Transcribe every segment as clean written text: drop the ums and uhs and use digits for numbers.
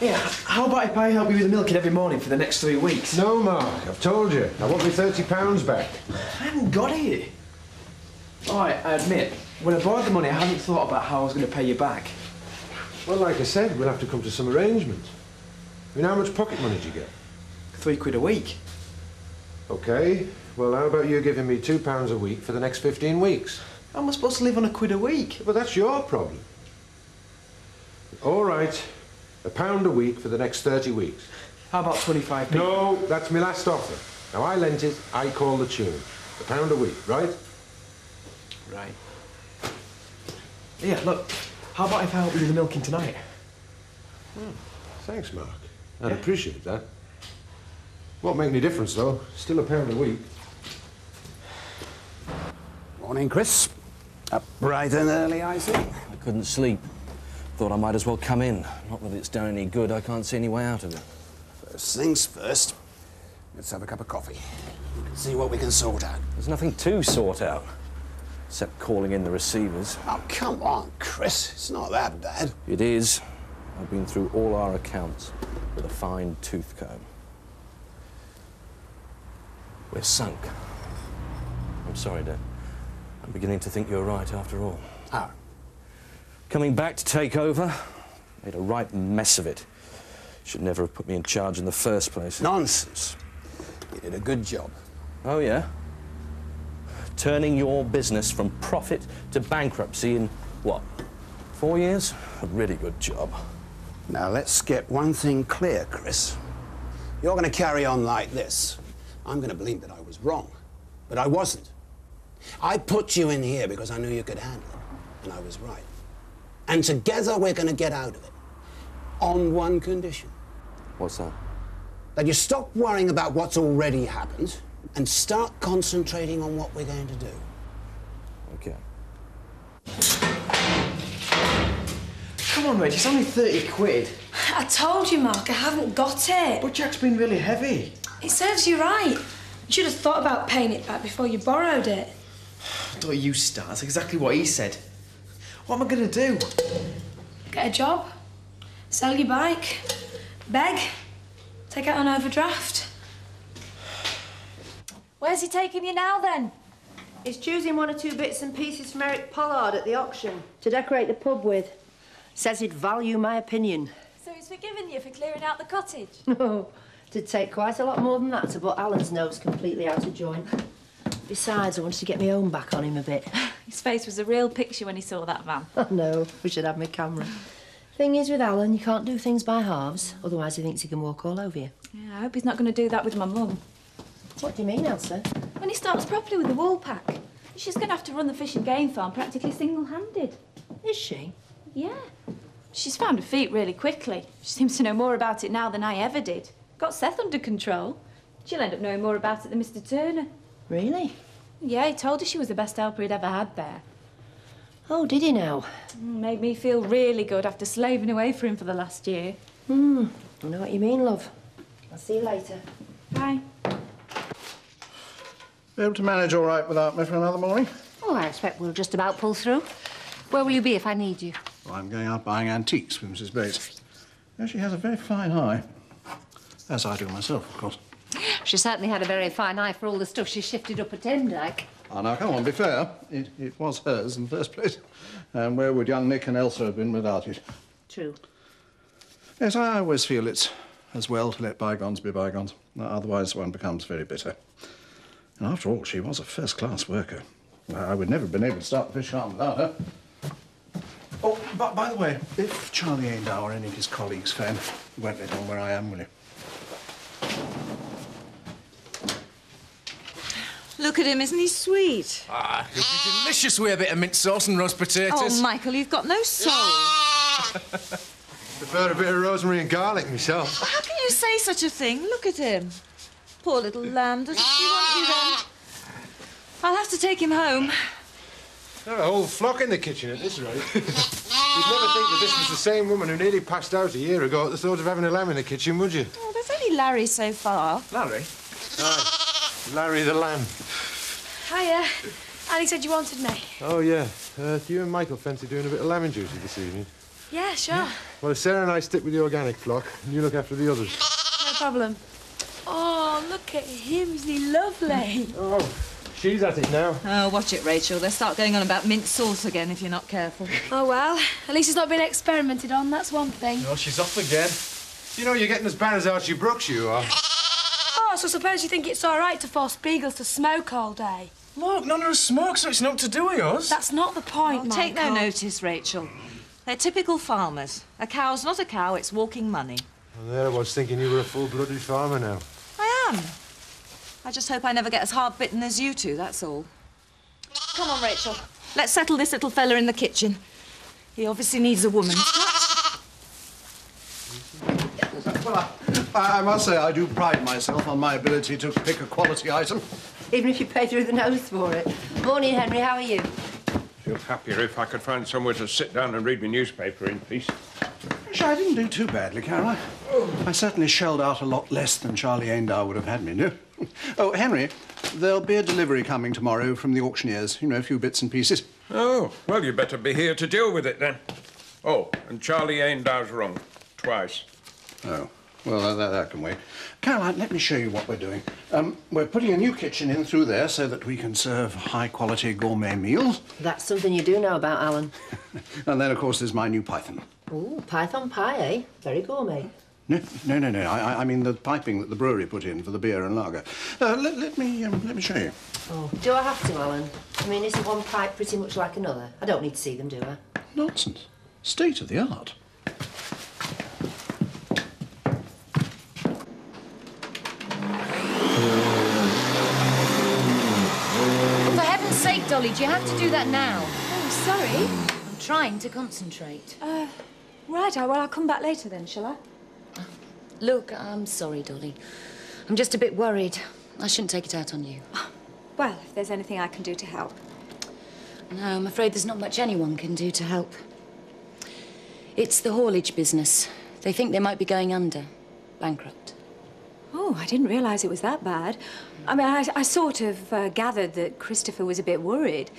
Yeah, how about if I help you with the milking every morning for the next 3 weeks? No, Mark, I've told you. I want my £30 back. I haven't got it. All right, I admit, when I borrowed the money, I hadn't thought about how I was going to pay you back. Well, like I said, we'll have to come to some arrangement. I mean, how much pocket money do you get? £3 a week. OK, well, how about you giving me £2 a week for the next 15 weeks? How am I supposed to live on £1 a week? Well, that's your problem. All right, £1 a week for the next 30 weeks. How about 25p? No, that's my last offer. Now, I lent it, I call the tune. £1 a week, right? Right. Yeah, look, how about if I help you with the milking tonight? Oh, thanks, Mark. I'd appreciate that. Won't make any difference, though. Still £1 a week. Morning, Chris. Up bright and early, I see. I couldn't sleep. Thought I might as well come in. Not that it's done any good. I can't see any way out of it. First things first. Let's have a cup of coffee. See what we can sort out. There's nothing to sort out, except calling in the receivers. Oh, come on, Chris. It's not that bad. It is. I've been through all our accounts with a fine-tooth comb. We're sunk. I'm sorry, Dad. I'm beginning to think you're right after all. How? Coming back to take over, made a right mess of it. Should never have put me in charge in the first place. Nonsense. You did a good job. Oh, yeah? Turning your business from profit to bankruptcy in, what, 4 years? A really good job. Now, let's get one thing clear, Chris. You're going to carry on like this. I'm going to believe that I was wrong, but I wasn't. I put you in here because I knew you could handle it, and I was right. And together we're going to get out of it. On one condition. What's that? That you stop worrying about what's already happened and start concentrating on what we're going to do. OK. Come on, Reg, it's only £30. I told you, Mark, I haven't got it. But Jack's been really heavy. It serves you right. You should have thought about paying it back before you borrowed it. Don't you start. That's exactly what he said. What am I going to do? Get a job. Sell your bike. Beg. Take out an overdraft. Where's he taking you now, then? He's choosing 1 or 2 bits and pieces from Eric Pollard at the auction to decorate the pub with. Says he'd value my opinion. So he's forgiven you for clearing out the cottage? No, it'd take quite a lot more than that to put Alan's nose completely out of joint. Besides, I wanted to get my own back on him a bit. His face was a real picture when he saw that van. Oh, no, we should have my camera. Thing is, with Alan, you can't do things by halves, otherwise he thinks he can walk all over you. Yeah, I hope he's not going to do that with my mum. What do you mean, Elsa? When he starts properly with the wool pack, she's going to have to run the fish and game farm practically single-handed. Is she? Yeah. She's found her feet really quickly. She seems to know more about it now than I ever did. Got Seth under control. She'll end up knowing more about it than Mr. Turner. Really? Yeah, he told her she was the best helper he'd ever had there. Oh, did he now? Made me feel really good after slaving away for him for the last year. I know what you mean, love. I'll see you later. Bye. Be able to manage all right without me for another morning? Oh, I expect we'll just about pull through. Where will you be if I need you? Well, I'm going out buying antiques with Mrs. Bates. Yeah, she has a very fine eye. As I do myself, of course. She certainly had a very fine eye for all the stuff she shifted up at Emmerdale. Oh, now, come on, be fair. It was hers in the first place. And where would young Nick and Elsa have been without it? True. Yes, I always feel it's as well to let bygones be bygones. Otherwise, one becomes very bitter. And after all, she was a first-class worker. I would never have been able to start the fish farm without her. Oh, but by the way, if Charlie Aindow or any of his colleagues phone, you won't let on where I am, will you? Look at him, isn't he sweet? Ah, it'd be delicious with a bit of mint sauce and roast potatoes. Oh, Michael, you've got no soul. Prefer a bit of rosemary and garlic myself. How can you say such a thing? Look at him. Poor little lamb. Doesn't she want you then? I'll have to take him home. There's a whole flock in the kitchen at this rate. You'd never think that this was the same woman who nearly passed out a year ago at the thought of having a lamb in the kitchen, would you? Oh, there's only Larry so far. Larry? Aye. Larry the lamb. Hiya. Ali said you wanted me. Oh, yeah. Do you and Michael fancy doing a bit of lemon juicy this evening? Yeah, sure. Well, if Sarah and I stick with the organic flock, and you look after the others. No problem. Oh, look at him. Isn't he lovely? Oh, she's at it now. Oh, watch it, Rachel. They'll start going on about mint sauce again if you're not careful. Oh, well, at least it's not been experimented on, that's one thing. Oh, she's off again. You know, you're getting as bad as Archie Brooks, you are. Oh, so suppose you think it's all right to force beagles to smoke all day? Look, none of us smoke, so it's not to do with us. That's not the point, Oh, take no Michael. notice, Rachel. They're typical farmers. A cow's not a cow, it's walking money. And there I was thinking you were a full-blooded farmer now. I am. I just hope I never get as hard-bitten as you two, that's all. Come on, Rachel. Let's settle this little fella in the kitchen. He obviously needs a woman's touch. Well, I must say I do pride myself on my ability to pick a quality item. Even if you pay through the nose for it. Morning, Henry, how are you? Feel happier if I could find somewhere to sit down and read my newspaper in peace. Actually, I didn't do too badly, Caroline. I certainly shelled out a lot less than Charlie Aindar would have had me do. Oh, Henry, there'll be a delivery coming tomorrow from the auctioneers. You know, a few bits and pieces. Oh, well, you better be here to deal with it, then. Oh, and Charlie Aindar's wrong. Twice. Oh, well, that can wait. Caroline, let me show you what we're doing. We're putting a new kitchen in through there so that we can serve high-quality gourmet meals. That's something you do know about, Alan. And then, of course, there's my new python. Ooh, python pie, eh? Very gourmet. No. I mean the piping that the brewery put in for the beer and lager. Let me show you. Oh, do I have to, Alan? I mean, isn't one pipe pretty much like another? I don't need to see them, do I? Nonsense. State of the art. For heaven's sake, Dolly, do you have to do that now? Oh, sorry. I'm trying to concentrate. Right, well, I'll come back later then, shall I? Look, I'm sorry, Dolly. I'm just a bit worried. I shouldn't take it out on you. Well, if there's anything I can do to help. No, I'm afraid there's not much anyone can do to help. It's the haulage business. They think they might be going under. Bankrupt. Oh, I didn't realise it was that bad. I mean, I sort of gathered that Christopher was a bit worried.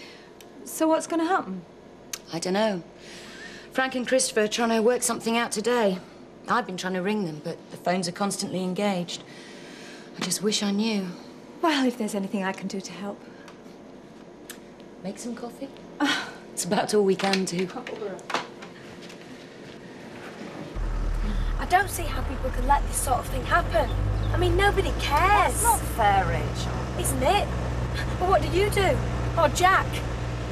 So what's going to happen? I don't know. Frank and Christopher are trying to work something out today. I've been trying to ring them, but the phones are constantly engaged. I just wish I knew. Well, if there's anything I can do to help. Make some coffee? It's about all we can do. I don't see how people can let this sort of thing happen. I mean, nobody cares. That's not fair, Rachel. Isn't it? But what do you do? Or Jack?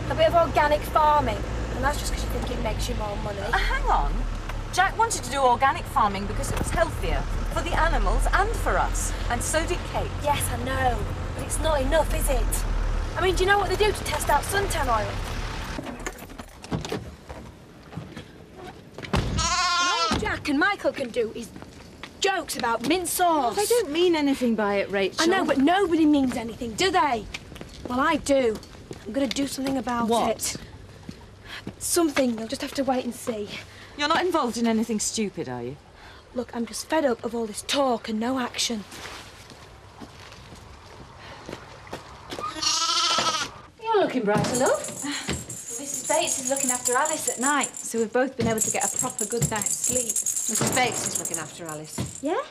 A bit of organic farming. And that's just because you think it makes you more money. Hang on. Jack wanted to do organic farming because it was healthier for the animals and for us. And so did Kate. Yes, I know. But it's not enough, is it? I mean, do you know what they do to test out suntan oil? And all Jack and Michael can do is jokes about mint sauce. Oh, they don't mean anything by it, Rachel. I know, but nobody means anything, do they? Well, I do. I'm going to do something about it. Something. You'll just have to wait and see. You're not involved in anything stupid, are you? Look, I'm just fed up of all this talk and no action. You're looking bright enough. Mrs. Bates is looking after Alice at night, so we've both been able to get a proper good night's sleep. Mrs. Bates is looking after Alice. Yeah?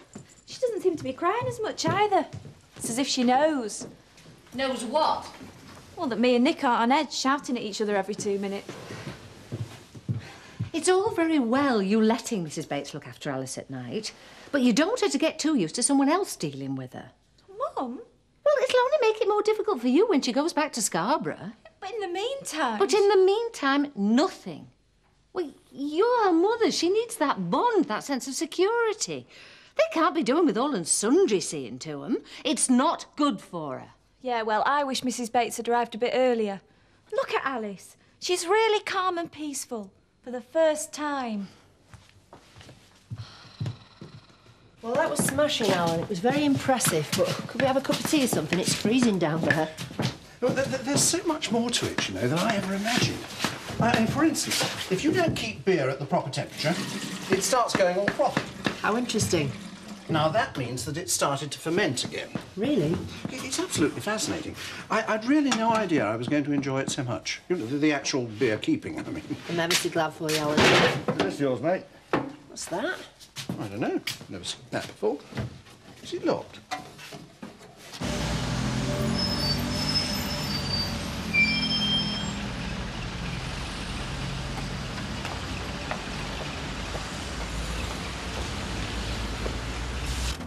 She doesn't seem to be crying as much either. It's as if she knows. Knows what? Well, that me and Nick aren't on edge, shouting at each other every 2 minutes. It's all very well you letting Mrs. Bates look after Alice at night, but you don't want her to get too used to someone else dealing with her. Mum? Well, it'll only make it more difficult for you when she goes back to Scarborough. But in the meantime... But in the meantime, nothing. Well, you're her mother. She needs that bond, that sense of security. They can't be doing with all and sundry seeing to them. It's not good for her. Yeah, well, I wish Mrs. Bates had arrived a bit earlier. Look at Alice. She's really calm and peaceful for the first time. Well, that was smashing, Alan. It was very impressive, but could we have a cup of tea or something? It's freezing down there. Well, there's so much more to it, you know, than I ever imagined. And for instance, if you don't keep beer at the proper temperature, it starts going all frothy. How interesting. Now, that means that it started to ferment again. Really? It's absolutely fascinating. I'd really no idea I was going to enjoy it so much. You know, the actual beer keeping, I mean. I'm ever so glad for you, Alan. This yours, mate. What's that? I don't know. Never seen that before. Is it locked?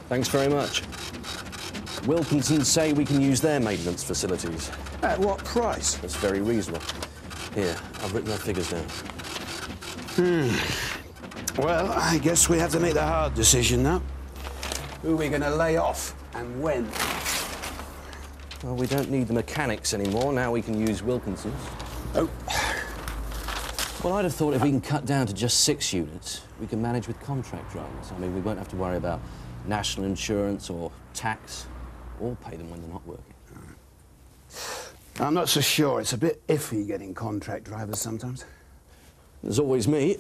Thanks very much. Wilkinsons say we can use their maintenance facilities. At what price? That's very reasonable. Here, I've written their figures down. Well, I guess we have to make the hard decision now. Who are we going to lay off and when? Well, we don't need the mechanics anymore. Now we can use Wilkinsons. Oh. Well, I'd have thought if we can cut down to just 6 units, we can manage with contract drivers. I mean, we won't have to worry about national insurance or tax, or pay them when they're not working. I'm not so sure. It's a bit iffy getting contract drivers sometimes. There's always me.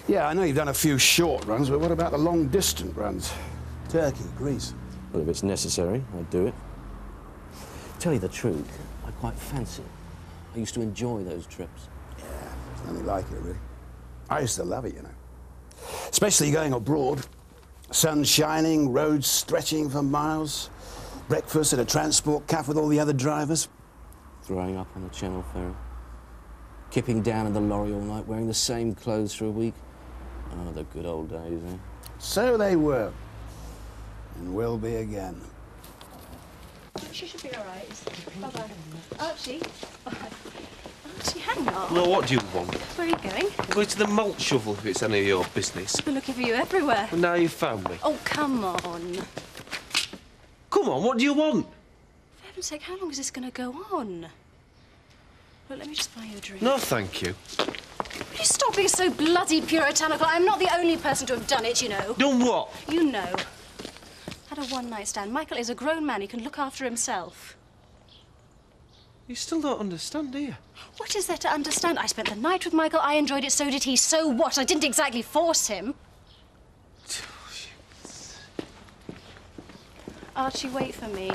Yeah, I know you've done a few short runs, but what about the long-distance runs? Turkey, Greece. Well, if it's necessary, I'd do it. Tell you the truth, I quite fancy it. I used to enjoy those trips. Yeah, there's nothing like it, really. I used to love it, you know. Especially going abroad. Sun shining, roads stretching for miles, breakfast at a transport cafe with all the other drivers. Throwing up on the Channel ferry. Kipping down in the lorry all night, wearing the same clothes for a week. Oh, the good old days, eh? So they were. And will be again. She should be all right. Bye-bye. Archie. Archie, hang on. Well, what do you want? Where are you going? I'm going to the malt shovel if it's any of your business. I've been looking for you everywhere. Well, now you've found me. Oh, come on. Come on, what do you want? For heaven's sake, how long is this going to go on? Look, let me just buy you a drink. No, thank you. Will you stop being so bloody puritanical? I'm not the only person to have done it, you know. Done what? You know. Had a one-night stand. Michael is a grown man. He can look after himself. You still don't understand, do you? What is there to understand? I spent the night with Michael. I enjoyed it. So did he. So what? I didn't exactly force him. Archie, wait for me.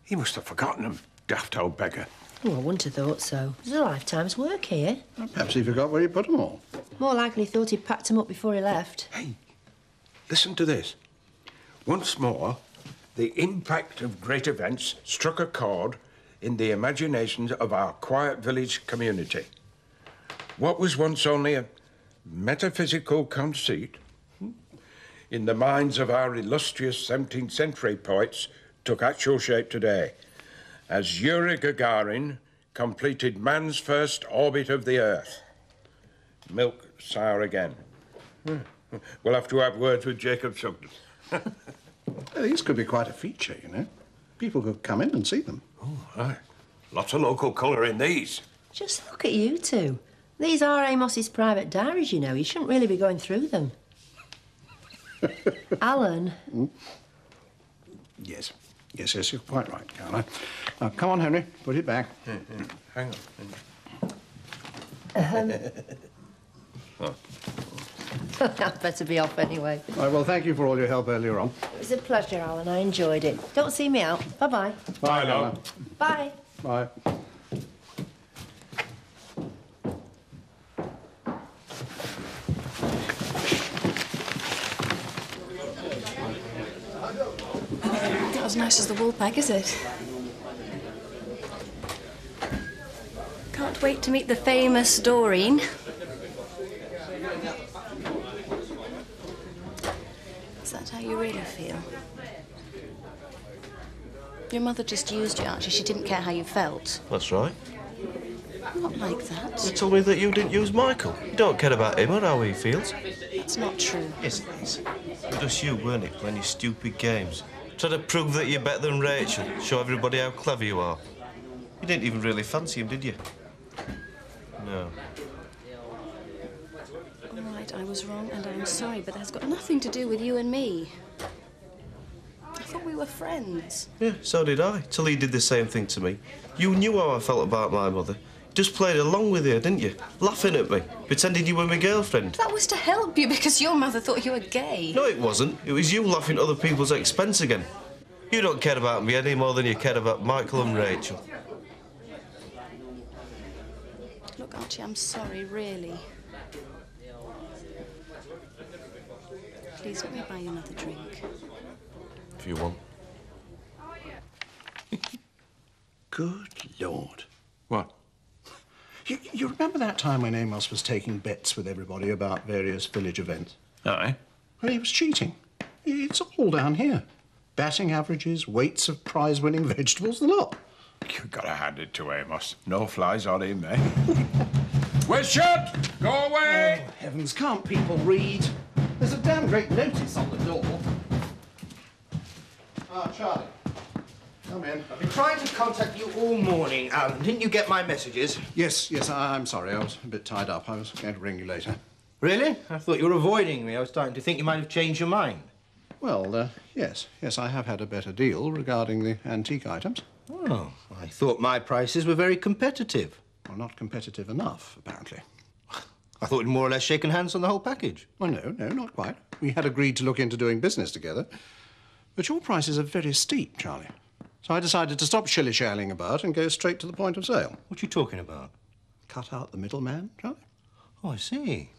He must have forgotten him, daft old beggar. Oh, I wouldn't have thought so. There's a lifetime's work here. Perhaps he forgot where he put them all. More likely he thought he'd packed them up before he left. Hey, listen to this. Once more, the impact of great events struck a chord in the imaginations of our quiet village community. What was once only a metaphysical conceit, in the minds of our illustrious 17th century poets, took actual shape today, as Yuri Gagarin completed man's first orbit of the Earth. Milk sour again. We'll have to have words with Jacob Sugden. These could be quite a feature, you know. People could come in and see them. Oh, right. Lots of local colour in these. Just look at you two. These are Amos's private diaries, you know. You shouldn't really be going through them. Alan. Yes. Yes, you're quite right, Caroline. Now, come on, Henry, put it back. Hang on. I'd better be off anyway. Right, well, thank you for all your help earlier on. It was a pleasure, Alan. I enjoyed it. Don't see me out. Bye-bye. Bye, love. Bye. Bye. Not as nice as the wool pack, is it? Can't wait to meet the famous Doreen. Is that how you really feel? Your mother just used you, Archie. She didn't care how you felt. That's right. Not like that. You told me that you didn't use Michael. You don't care about him or how he feels. That's not true. Yes, it is. It was just you, weren't it, playing your stupid games? Trying to prove that you're better than Rachel, show everybody how clever you are. You didn't even really fancy him, did you? No. All right, I was wrong and I'm sorry, but that's got nothing to do with you and me. I thought we were friends. Yeah, so did I, till he did the same thing to me. You knew how I felt about my mother. Just played along with you, didn't you? Laughing at me, pretending you were my girlfriend. That was to help you because your mother thought you were gay. No, it wasn't. It was you laughing at other people's expense again. You don't care about me any more than you care about Michael and Rachel. Look, Archie, I'm sorry, really. Please, let me buy you another drink. If you want. Good Lord. What? You remember that time when Amos was taking bets with everybody about various village events? Aye. Well, he was cheating. It's all down here. Batting averages, weights of prize-winning vegetables, the lot. You've got to hand it to Amos. No flies on him, eh? We're shut! Go away! Oh, heavens, can't people read? There's a damn great notice on the door. Ah, Charlie. Come in. I've been trying to contact you all morning, Alan. Didn't you get my messages? Yes, I'm sorry. I was a bit tied up. I was going to ring you later. Really? I thought you were avoiding me. I was starting to think you might have changed your mind. Well, yes, I have had a better deal regarding the antique items. Oh, I thought my prices were very competitive. Well, not competitive enough, apparently. I thought we'd more or less shaken hands on the whole package. Well, no, not quite. We had agreed to look into doing business together. But your prices are very steep, Charlie. So I decided to stop shilly-shallying about and go straight to the point of sale. What are you talking about? Cut out the middleman, Charlie. Oh, I see.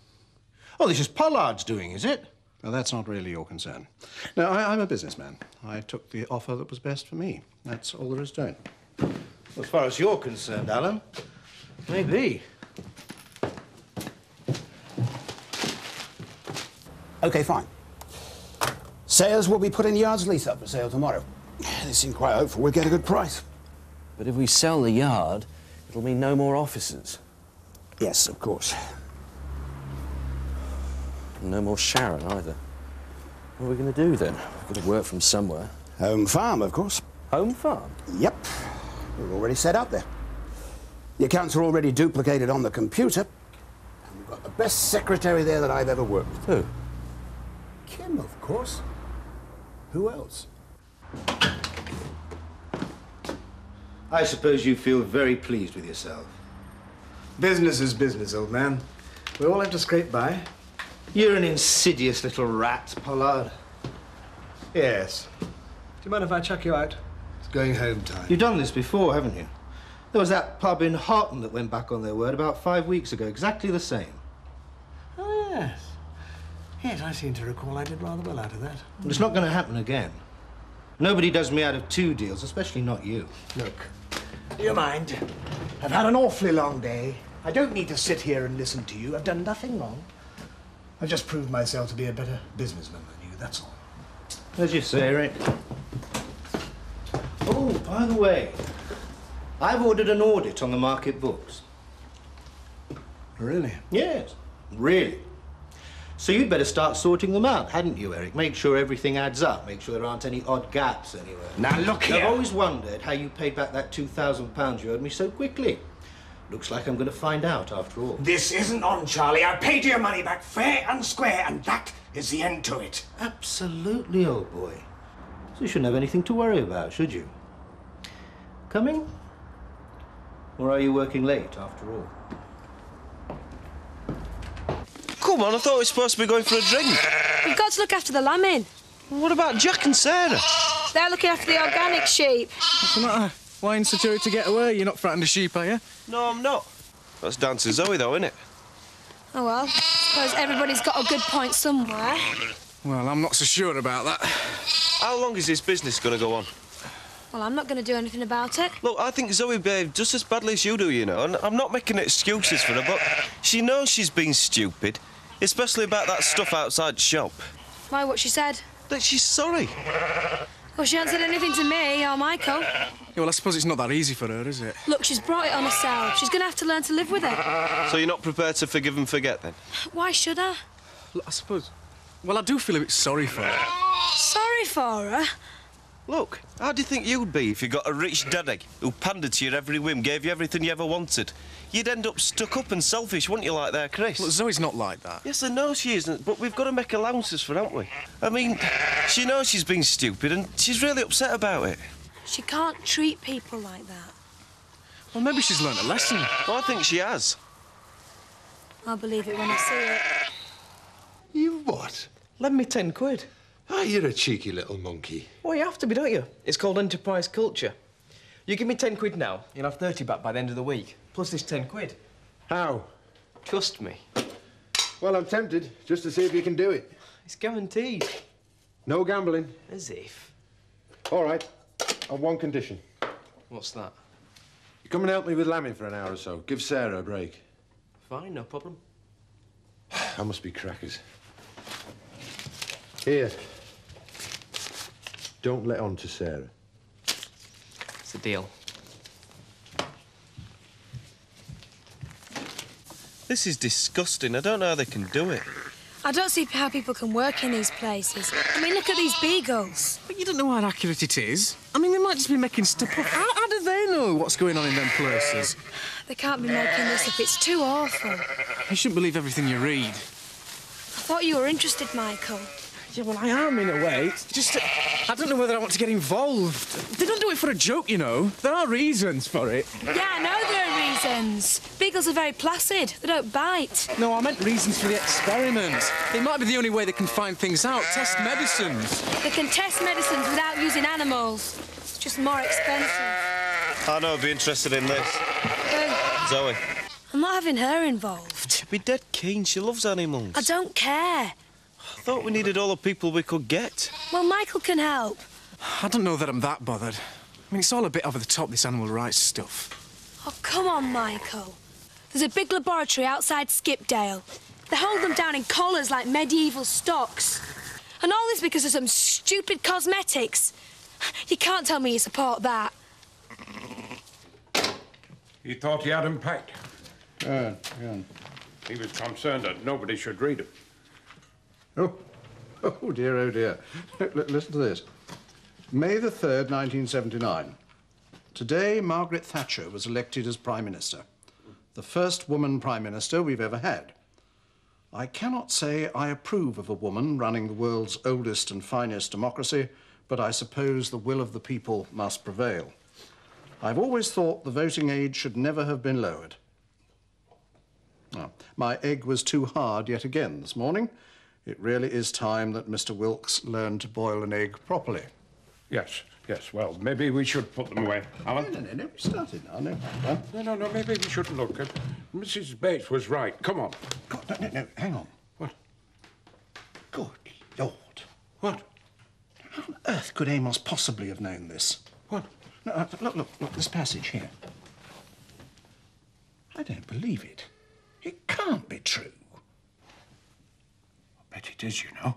Oh, this is Pollard's doing, is it? Well, that's not really your concern. No, I'm a businessman. I took the offer that was best for me. That's all there is to it. As far as you're concerned, Alan, maybe. OK, fine. Sayers will be putting the yard's lease up for sale tomorrow. They seem quite hopeful we'll get a good price. But if we sell the yard, it'll mean no more officers. Yes, of course. And no more Sharon, either. What are we going to do, then? We've got to work from somewhere. Home farm, of course. Home farm? Yep. We're already set up there. The accounts are already duplicated on the computer. And we've got the best secretary there that I've ever worked with. Who? Kim, of course. Who else? I suppose you feel very pleased with yourself. Business is business, old man. We all have to scrape by. You're an insidious little rat, Pollard. Yes. Do you mind if I chuck you out? It's going home time. You've done this before, haven't you? There was that pub in Harton that went back on their word about 5 weeks ago, exactly the same. Oh, yes. Yes, I seem to recall I did rather well out of that. But it's not going to happen again. Nobody does me out of 2 deals, especially not you. Look, do you mind? I've had an awfully long day. I don't need to sit here and listen to you. I've done nothing wrong. I've just proved myself to be a better businessman than you, that's all. As you say, Eric. Oh, by the way, I've ordered an audit on the market books. Really? Yes, really. So you'd better start sorting them out, hadn't you, Eric? Make sure everything adds up. Make sure there aren't any odd gaps anywhere. Now, look here. I've always wondered how you paid back that £2,000 you owed me so quickly. Looks like I'm going to find out after all. This isn't on, Charlie. I paid you your money back fair and square, and that is the end to it. Absolutely, old boy. So you shouldn't have anything to worry about, should you? Coming? Or are you working late, after all? Come on, I thought we were supposed to be going for a drink. We've got to look after the lambing. What about Jack and Sarah? They're looking after the organic sheep. What's the matter? Why in such a hurry to get away? You're not frightened of sheep, are you? No, I'm not. That's down to Zoe, though, isn't it? Oh, well, I suppose everybody's got a good point somewhere. Well, I'm not so sure about that. How long is this business going to go on? Well, I'm not going to do anything about it. Look, I think Zoe behaved just as badly as you do, you know, and I'm not making excuses for her, but she knows she's been stupid, especially about that stuff outside the shop. Why, what she said? That she's sorry. Well, she hasn't said anything to me or Michael. Yeah, well, I suppose it's not that easy for her, is it? Look, she's brought it on herself. She's going to have to learn to live with it. So you're not prepared to forgive and forget, then? Why should I? Look, I suppose... Well, I do feel a bit sorry for her. Sorry for her? Look, how do you think you'd be if you got a rich daddy who pandered to your every whim, gave you everything you ever wanted? You'd end up stuck up and selfish, wouldn't you, like there, Chris? Look, Zoe's not like that. Yes, I know she isn't, but we've got to make allowances for her, haven't we? I mean, she knows she's been stupid and she's really upset about it. She can't treat people like that. Well, maybe she's learned a lesson. Well, I think she has. I'll believe it when I see it. You what? Lend me 10 quid. Ah, you're a cheeky little monkey. Well, you have to be, don't you? It's called enterprise culture. You give me 10 quid now, you'll have 30 back by the end of the week. Plus this 10 quid. How? Trust me. Well, I'm tempted, just to see if you can do it. It's guaranteed. No gambling. As if. All right, on one condition. What's that? You come and help me with lambing for an hour or so. Give Sarah a break. Fine, no problem. I must be crackers. Here. Don't let on to Sarah. It's a deal. This is disgusting. I don't know how they can do it. I don't see how people can work in these places. I mean, look at these beagles. But you don't know how accurate it is. I mean, they might just be making stuff up. How do they know what's going on in them places? They can't be making this up. It's too awful. You shouldn't believe everything you read. I thought you were interested, Michael. Yeah, well, I am, in a way. It's just... I don't know whether I want to get involved. They don't do it for a joke, you know. There are reasons for it. Yeah, I know there are reasons. Beagles are very placid. They don't bite. No, I meant reasons for the experiment. It might be the only way they can find things out. Test medicines. They can test medicines without using animals. It's just more expensive. I know I'd be interested in this. Zoe. I'm not having her involved. She'd be dead keen. She loves animals. I don't care. I thought we needed all the people we could get. Well, Michael can help. I don't know that I'm that bothered. I mean, it's all a bit over the top, this animal rights stuff. Oh, come on, Michael. There's a big laboratory outside Skipdale. They hold them down in collars like medieval stocks. And all this because of some stupid cosmetics. You can't tell me you support that. He thought he had them packed. Yeah. He was concerned that nobody should read them. Oh dear, oh dear. Listen to this. May the 3rd, 1979. Today, Margaret Thatcher was elected as Prime Minister. The first woman Prime Minister we've ever had. I cannot say I approve of a woman running the world's oldest and finest democracy, but I suppose the will of the people must prevail. I've always thought the voting age should never have been lowered. Now, my egg was too hard yet again this morning. It really is time that Mr. Wilkes learned to boil an egg properly. Yes, well, maybe we should put them away. Alan? No, we started now, No, maybe we shouldn't look. Mrs. Bates was right. Come on. No, hang on. What? Good Lord. What? How on earth could Amos possibly have known this? What? No, look, this passage here. I don't believe it. It can't be true. I bet it is, you know.